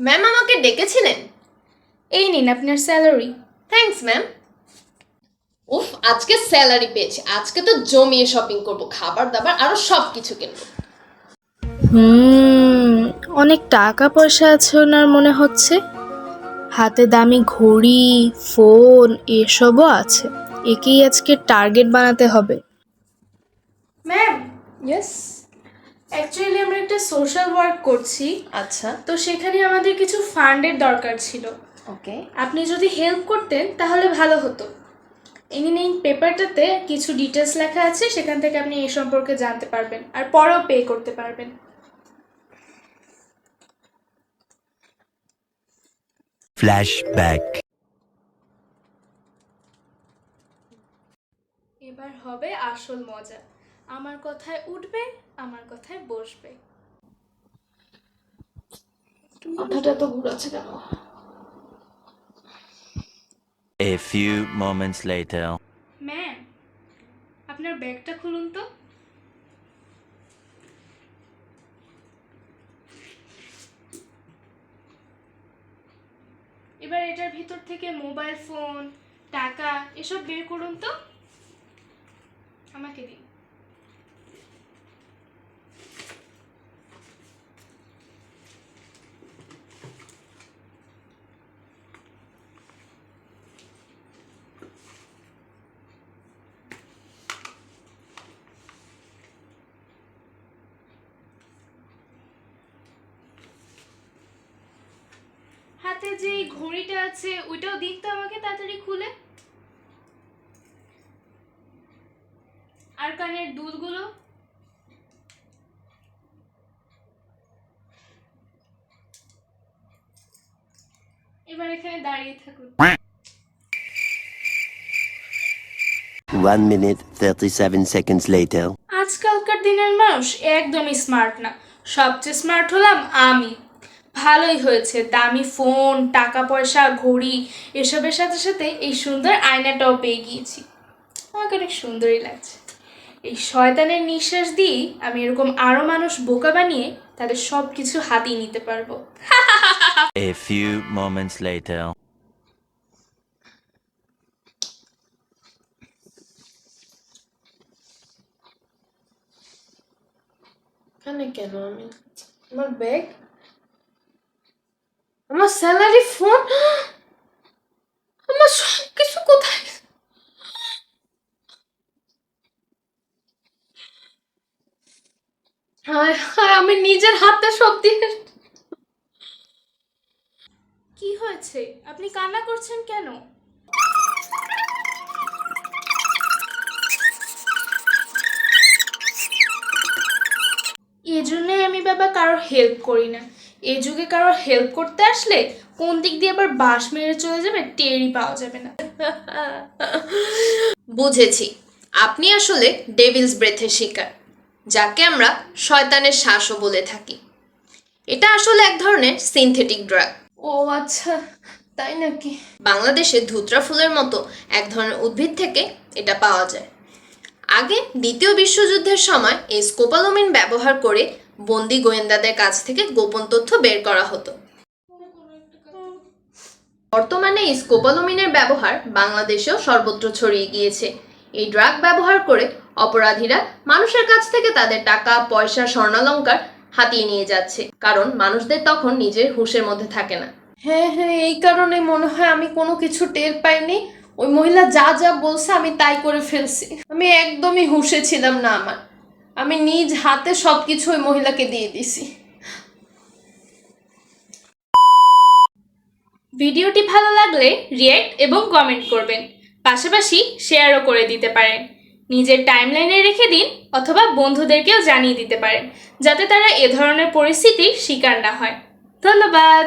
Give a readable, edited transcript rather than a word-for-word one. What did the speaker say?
Ma'am আমাকে ডেকেছিলেন? এই নিন আপনার স্যালারি। Thanks ma'am. উফ, আজকে স্যালারি পেয়েছি, আজকে তো জমিয়ে শপিং করব, খাবার দাবার আরো সব কিছু কিনবো। অনেক টাকা পয়সা আছে ওনার মনে হচ্ছে। হাতে দামি ঘড়ি, ফোন এসবও আছে। একেই আজকে টার্গেট বানাতে হবে। Ma'am, yes. অ্যাকচুয়ালি আমরা একটা সোশ্যাল ওয়ার্ক করছি, আচ্ছা, তো সেখানে আমাদের কিছু ফান্ডের দরকার ছিল। ওকে। আপনি যদি হেল্প করতেন তাহলে ভালো হতো। এই পেপারটাতে কিছু ডিটেলস লেখা আছে, সেখান থেকে আপনি এই সম্পর্কে জানতে পারবেন আর পরেও পে করতে পারবেন। ফ্ল্যাশব্যাক। এবার হবে আসল মজা। আমার কথায় উঠবে, আমার কথায় বসবে। মাথাটা তো ঘুরাচ্ছে কেন? A few moments later. Ma'am, আপনার ব্যাগটা খুলুন তো। এবার এটার ভিতর থেকে মোবাইল ফোন, টাকা এসব বের করুন তো। আমাকে দিন। হাতে যে ঘড়িটা আছে ওইটাও দিন তো আমাকে তাড়াতাড়ি খুলে। আর কানের দুলগুলো। এবার এখানে দাঁড়িয়ে থাকুন। 1 minute 37 seconds later. আজকালকার দিনের মানুষ একদমই স্মার্ট না, সবচেয়ে স্মার্ট হলাম আমি। ভালোই হয়েছে, দামি ফোন, টাকা পয়সা, ঘড়ি এসবের সাথে সাথে এই সুন্দর আয়নাটাও পেয়ে গিয়েছি। আমাকে অনেক সুন্দরই লাগছে। এই শয়তানের নিঃশ্বাস দিয়েই আমি এরকম আরো মানুষ বোকা বানিয়ে তাদের সব কিছু হাতিয়ে নিতে পারবো। A few moments later. এখানে কেন আমি? আমার ব্যাগ, আমার স্যালারি, ফোন, আমার সব কিছু কোথায়? হায় হায়, আমি নিজের হাতে সব দিয়ে। কি হয়েছে? আপনি কান্না করছেন কেন? এই জন্যই আমি বাবা কারোর হেল্প করি না। এই যুগে কারোর হেল্প করতে আসলে কোন দিক দিয়ে আবার বাঁশ মেরে চলে যাবে টেরই পাওয়া যাবে না। বুঝেছি, আপনি আসলে ডেভিলস ব্রেথের শিকার, যাকে আমরা শয়তানের শ্বাসও বলে থাকি। এটা আসলে এক ধরনের সিনথেটিক ড্রাগ। ও আচ্ছা, তাই নাকি? বাংলাদেশে ধুত্রা ফুলের মতো এক ধরনের উদ্ভিদ থেকে এটা পাওয়া যায়। আগে দ্বিতীয় বিশ্বযুদ্ধের সময় এই স্কোপালোমিন ব্যবহার করে বন্দি গোয়েন্দাদের কাছ থেকে গোপন তথ্য বের করা হতো। বর্তমানে এই স্কোপালোমিনের ব্যবহার বাংলাদেশেও সর্বত্র ছড়িয়ে গিয়েছে। এই ড্রাগ ব্যবহার করে অপরাধীরা মানুষের কাছ থেকে তাদের টাকা পয়সা স্বর্ণালংকার হাতিয়ে নিয়ে যাচ্ছে, কারণ মানুষদের তখন নিজের হুঁশের মধ্যে থাকে না। হ্যাঁ হ্যাঁ, এই কারণে মনে হয় আমি কোনো কিছু টের পাইনি। ওই মহিলা যা যা বলছে আমি তাই করে ফেলছি। আমি একদমই হুঁশে ছিলাম না আমার। আমি নিজ হাতে সবকিছু ওই মহিলাকে দিয়ে দিছি। ভিডিওটি ভালো লাগলে রিয়্যাক্ট এবং কমেন্ট করবেন, পাশাপাশি শেয়ারও করে দিতে পারেন। নিজের টাইমলাইনে রেখে দিন অথবা বন্ধুদেরকেও জানিয়ে দিতে পারেন, যাতে তারা এ ধরনের পরিস্থিতির শিকার না হয়। ধন্যবাদ।